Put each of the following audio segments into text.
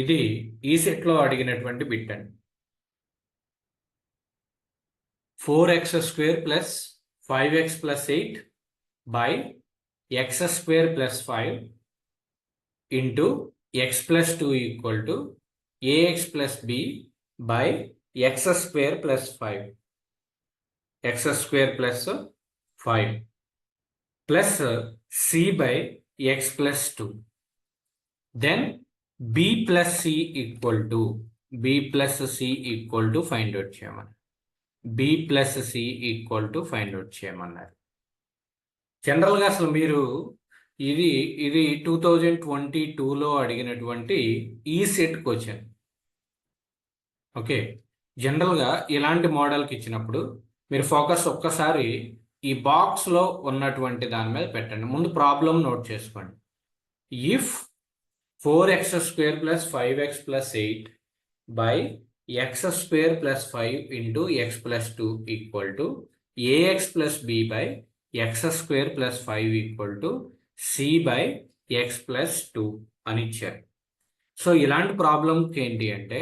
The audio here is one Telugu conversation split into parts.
ఇది ఈ సెట్లో అడిగినటువంటి బిట్ అండి. 4x² plus 5x plus 8 by x² plus 5 into x plus 2 equal to ax plus b by x² plus 5 x² plus 5 plus c by x plus 2 then b plus c equal to find out చేయమని b plus c equal to find out చేయమన్నారు. జనరల్గా అసలు మీరు ఇది 2022లో అడిగినటువంటి ఈ సెట్ క్వశ్చన్. ఓకే, జనరల్గా ఇలాంటి మోడల్కి ఇచ్చినప్పుడు మీరు ఫోకస్ ఒక్కసారి ఈ బాక్స్లో ఉన్నటువంటి దాని మీద పెట్టండి. ముందు ప్రాబ్లం నోట్ చేసుకోండి. If 4x² plus 5x plus 8 by x² plus 5 into x plus 2 equal to ax plus b by x² plus 5 equal to c by x plus 2 అని ఇచ్చారు. సో ఇలాంటి ప్రాబ్లంకి ఏంటి అంటే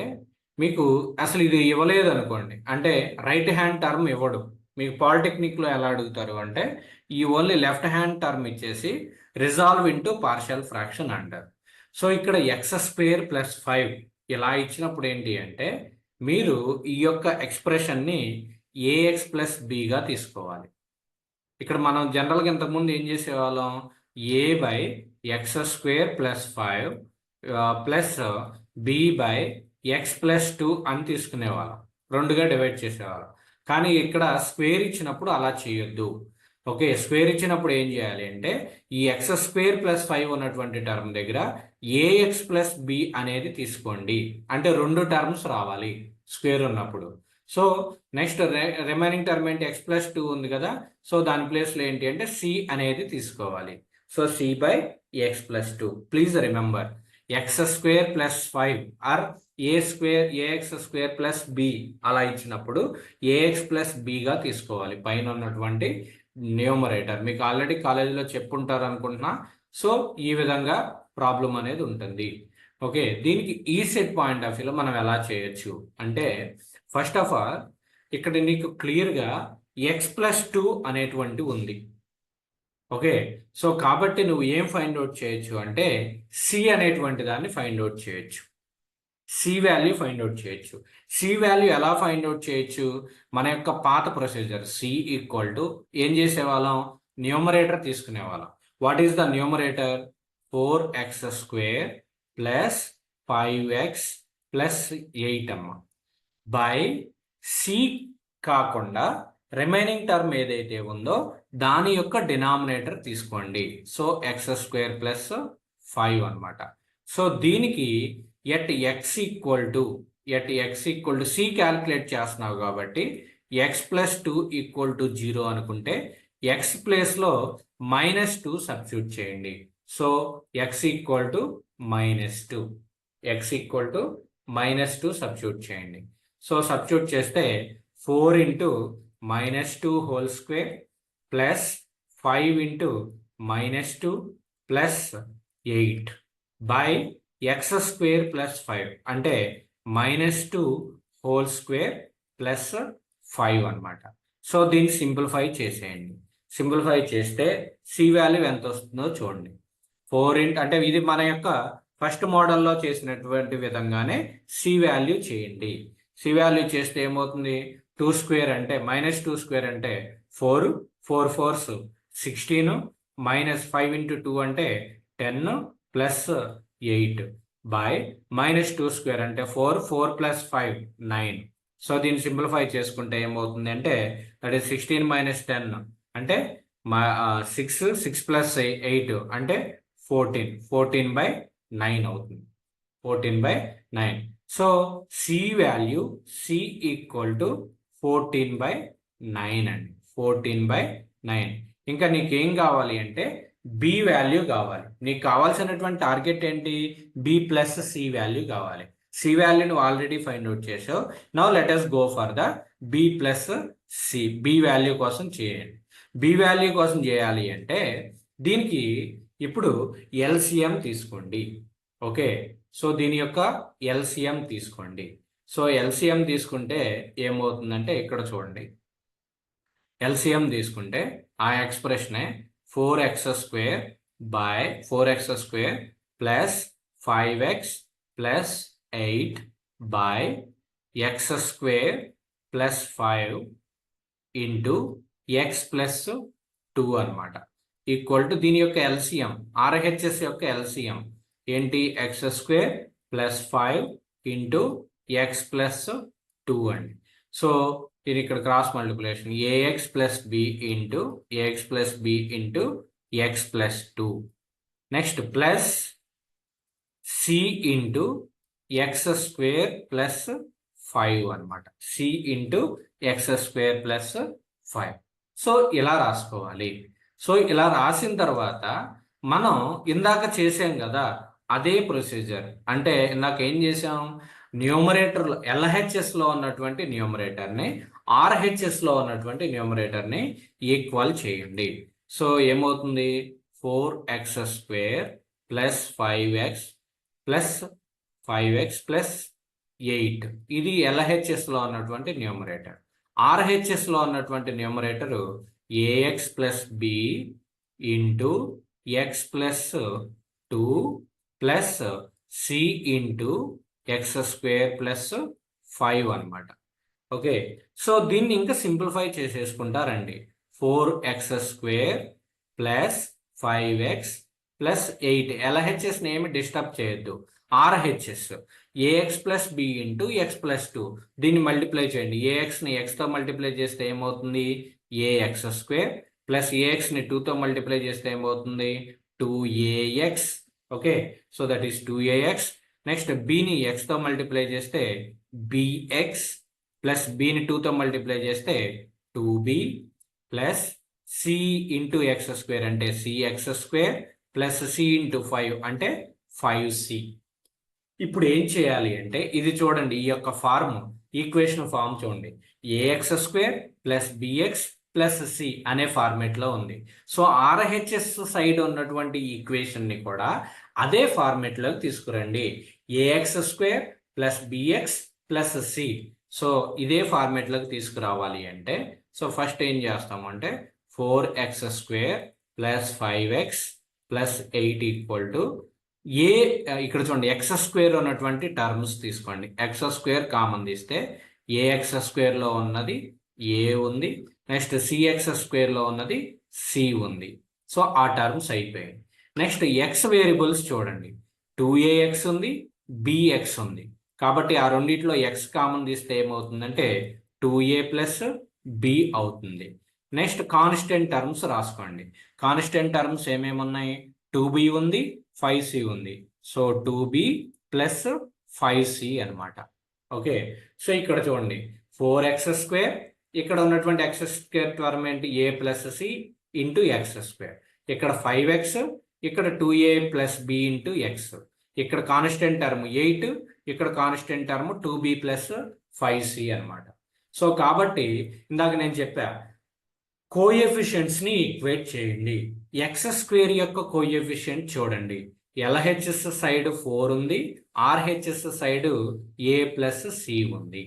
మీకు అసలు ఇది ఇవ్వలేదు అనుకోండి, అంటే రైట్ హ్యాండ్ టర్మ్ ఇవ్వడు. మీకు పాలిటెక్నిక్లో ఎలా అడుగుతారు అంటే ఈ ఓన్లీ లెఫ్ట్ హ్యాండ్ టర్మ్ ఇచ్చేసి రిజాల్వ్ ఇంటూ పార్షియల్ ఫ్రాక్షన్ అంటారు. సో ఇక్కడ x² ప్లస్ 5 ఇలా ఇచ్చినప్పుడు ఏంటి అంటే మీరు ఈ యొక్క ఎక్స్ప్రెషన్ని ax ప్లస్ bగా తీసుకోవాలి. ఇక్కడ మనం జనరల్గా ఇంతకుముందు ఏం చేసేవాళ్ళం, a by x² plus 5 plus b by x plus 2 అని తీసుకునేవాళ్ళం, రెండుగా డివైడ్ చేసేవాళ్ళం. కానీ ఇక్కడ స్క్వేర్ ఇచ్చినప్పుడు అలా చేయొద్దు. ఓకే, స్క్వేర్ ఇచ్చినప్పుడు ఏం చేయాలి అంటే ఈ x² ప్లస్ 5 ఉన్నటువంటి టర్మ్ దగ్గర ax ప్లస్ b అనేది తీసుకోండి, అంటే రెండు టర్మ్స్ రావాలి స్క్వేర్ ఉన్నప్పుడు. సో నెక్స్ట్ రిమైనింగ్ టర్మ్ ఏంటి, x ప్లస్ 2 ఉంది కదా, సో దాని ప్లేస్లో ఏంటి అంటే c అనేది తీసుకోవాలి. So c by x plus 2. Please remember x² plus 5 or ax² plus b అలా ఇచ్చినప్పుడు ax ప్లస్ bగా తీసుకోవాలి పైన ఉన్నటువంటి న్యూమరేటర్. మీకు ఆల్రెడీ కాలేజీలో చెప్పుంటారు అనుకుంటున్నా. సో ఈ విధంగా ప్రాబ్లం అనేది ఉంటుంది. ఓకే, దీనికి ఈ సెట్ పాయింట్ ఆఫ్ వ్యూలో మనం ఎలా చేయొచ్చు అంటే ఫస్ట్ ఆఫ్ ఆల్ ఇక్కడ నీకు క్లియర్గా x ప్లస్ 2 అనేటువంటి ఉంది. ఓకే, సో కాబట్టి నువ్వు ఏం ఫైండ్ అవుట్ చేయొచ్చు అంటే c అనేటువంటి దాన్ని ఫైండ్ అవుట్ చేయొచ్చు, సి వాల్యూ ఫైండ్ అవుట్ చేయొచ్చు. సి వాల్యూ ఎలా ఫైండ్ అవుట్ చేయొచ్చు, మన యొక్క పాత ప్రొసీజర్ సి ఈక్వల్ టు ఏం చేసేవాళ్ళం, న్యూమరేటర్ తీసుకునేవాళ్ళం. What is the numerator, 4x² plus 5x plus 8 అమ్మ బై సి కాకుండా రిమైనింగ్ టర్మ్ ఏదైతే ఉందో దాని యొక్క డినామినేటర్ తీసుకోండి. సో x² ప్లస్ 5 అనమాట. సో దీనికి at x equal to C calculate చేస్తున్నావు కాబట్టి x ప్లస్ 2 ఈక్వల్ టు 0 అనుకుంటే x ప్లేస్లో -2 సబ్స్టిట్యూట్ చేయండి. So x equal to -2 substitute చేయండి. సో సబ్స్టిట్యూట్ చేస్తే 4 into -2 whole square plus 5 into -2 plus 8 by x² plus 5 అంటే -2 హోల్ స్క్వేర్ ప్లస్ 5 అనమాట. సో దీన్ని సింప్లిఫై చేసేయండి. సింప్లిఫై చేస్తే సి వాల్యూ ఎంత వస్తుందో చూడండి. 4 అంటే ఇది మన యొక్క ఫస్ట్ మోడల్లో చేసినటువంటి విధంగానే సి వాల్యూ చేయండి. సి వాల్యూ చేస్తే ఏమవుతుంది, 2² అంటే -2² అంటే 4, 4 4s 16 -5 ఇంటూ 2 అంటే 10 ప్లస్ 8 బై -2² అంటే 4, 4 ప్లస్ 5 9. సో దీన్ని సింప్లిఫై చేసుకుంటే ఏమవుతుంది అంటే దట్ ఈస్ 16 - 10 అంటే 6 ప్లస్ 8 అంటే 14/9 అవుతుంది. 14/9. So C value C equal to 14/9 అండి. 14/9. ఇంకా నీకేం కావాలి అంటే బి వాల్యూ కావాలి. నీకు కావాల్సినటువంటి టార్గెట్ ఏంటి, బి ప్లస్ సి వాల్యూ కావాలి. సి వాల్యూ నువ్వు ఆల్రెడీ ఫైండ్ అవుట్ చేసావు. Now let us go for the B plus C. B value కోసం చేయండి. బి వాల్యూ కోసం చేయాలి అంటే దీనికి ఇప్పుడు ఎల్సిఎం తీసుకోండి. ఓకే, సో దీని యొక్క ఎల్సిఎం తీసుకోండి. సో ఎల్సిఎం తీసుకుంటే ఏమవుతుందంటే ఇక్కడ చూడండి, ఎల్సిఎం తీసుకుంటే ఆ ఎక్స్ప్రెషనే 4x² by 4x² plus 5x plus 8 by x² plus 5 into x plus 2 అనమాట. ఈక్వల్ టు దీని యొక్క ఎల్సిఎం, RHS యొక్క ఎల్సిఎం ఏంటి, x² plus 5 into x plus 2 అండి. సో ఇది ఇక్కడ cross multiplication, ax plus b into ax plus b into x plus 2, next plus c into x² plus 5 అనమాట. c into x² plus 5. So ఇలా రాసుకోవాలి. సో ఇలా రాసిన తర్వాత మనం ఇందాక చేసాం కదా అదే ప్రొసీజర్, అంటే ఇందాక ఏం చేసాం, న్యూమరేటర్లో LHSలో ఉన్నటువంటి న్యూమరేటర్ని RHSలో ఉన్నటువంటి న్యూమరేటర్ని ఈక్వల్ చేయండి. సో ఏమవుతుంది, 4x² plus 5x plus 5x plus 8, ఇది LHSలో ఉన్నటువంటి న్యూమరేటర్. RHSలో ఉన్నటువంటి numerator ax plus b into x plus 2 plus c into x² plus 5 అనమాట. ఓకే, సో దీన్ని ఇంకా సింప్లిఫై చేసేసుకుంటారండి. 4x² ప్లస్ 5x ప్లస్ 8, LHSని ఏమి డిస్టర్బ్ చేయొద్దు. RHS ax plus b into x plus 2, దీన్ని మల్టిప్లై చేయండి. axని xతో మల్టిప్లై చేస్తే ఏమవుతుంది, ax² ప్లస్ axని 2తో మల్టిప్లై చేస్తే ఏమవుతుంది, 2ax. Okay, so that is 2ax. Next bని xతో మల్టిప్లై చేస్తే bx ప్లస్ bని 2తో మల్టిప్లై చేస్తే 2b plus c into x² అంటే cx² ప్లస్ c ఇంటూ 5 అంటే 5c. ఇప్పుడు ఏం చేయాలి అంటే ఇది చూడండి, ఈ యొక్క ఫార్మ్, ఈక్వేషన్ ఫార్మ్ చూడండి, ax² plus bx plus c అనే ఫార్మేట్లో ఉంది. సో RHS సైడ్ ఉన్నటువంటి ఈక్వేషన్ని కూడా అదే ఫార్మేట్లోకి తీసుకురండి, ax² plus bx plus c. So ఇదే ఫార్మేట్లోకి తీసుకురావాలి అంటే, సో ఫస్ట్ ఏం చేస్తామంటే 4x² plus 5x plus 8 equal to ఇక్కడ చూడండి x² ఉన్నటువంటి టర్మ్స్ తీసుకోండి. x² కామన్ తీస్తే ax² లో ఉన్నది a ఉంది, నెక్స్ట్ cx² లో ఉన్నది c ఉంది. సో ఆ టర్మ్స్ అయిపోయాయి. నెక్స్ట్ x వేరియబుల్స్ చూడండి, 2ax ఉంది, bx ఉంది. కాబట్టి ఆ రెండిట్లో x కామన్ తీస్తే ఏమవుతుందంటే 2a ప్లస్ b అవుతుంది. నెక్స్ట్ కాన్స్టెంట్ టర్మ్స్ రాసుకోండి. కాన్స్టెంట్ టర్మ్స్ ఏమేమి ఉన్నాయి, 2b ఉంది, 5c ఉంది. సో 2b ప్లస్ 5c అనమాట. ఓకే, సో ఇక్కడ చూడండి 4x², ఇక్కడ ఉన్నటువంటి x² టర్మ్ ఏంటి, a plus c into x². ఇక్కడ 5x, ఇక్కడ 2a plus b into x. ఇక్కడ కాన్స్టెంట్ టర్మ్ 8, ఇక్కడ constant term 2b plus 5c అనమాట. సో కాబట్టి ఇందాక నేను చెప్పా, కోఎఫిషియెంట్స్ని ఈక్వేట్ చేయండి. x² యొక్క కోఎఫిషియెంట్ చూడండి, LHS సైడ్ 4 ఉంది, RHS side a plus c ఉంది.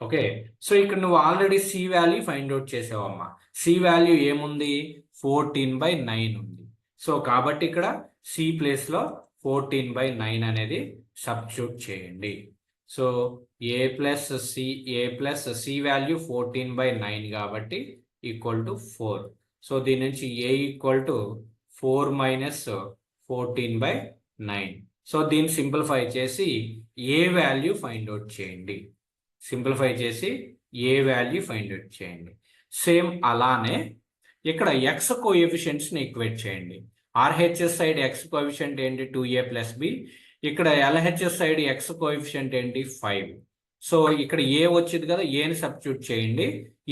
ఓకే, సో ఇక్కడ నువ్వు already c value find out చేసావమ్మా. c వాల్యూ ఏముంది, 14/9 ఉంది. సో కాబట్టి ఇక్కడ c ప్లేస్లో 14/9 అనేది సబ్స్టిట్యూట్ చేయండి. So a plus c value 14/9 కాబట్టి ఈక్వల్ టు 4. సో దీని నుంచి a equal to 4 minus 14/9. So దీన్ని సింప్లిఫై చేసి a వాల్యూ ఫైండ్ అవుట్ చేయండి. సింప్లిఫై చేసి a వాల్యూ ఫైండ్ అవుట్ చేయండి. సేమ్ అలానే ఇక్కడ x కోఎఫిషియెంట్స్ని ఈక్వేట్ చేయండి. RHS సైడ్ x కోఎఫిషియెంట్ ఏంటి, 2a ప్లస్ b. ఇక్కడ LHS సైడ్ x కోఎఫిషియెంట్ ఏంటి, 5. సో ఇక్కడ a వచ్చింది కదా, ఏని సబ్స్టిట్యూట్ చేయండి.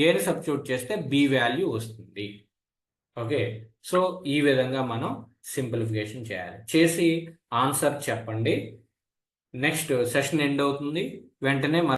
ఏని సబ్స్టిట్యూట్ చేస్తే b వాల్యూ వస్తుంది. ఓకే, సో ఈ విధంగా మనం సింప్లిఫికేషన్ చేయాలి. చేసి ఆన్సర్ చెప్పండి. నెక్స్ట్ సెషన్ ఎండ్ అవుతుంది, వెంటనే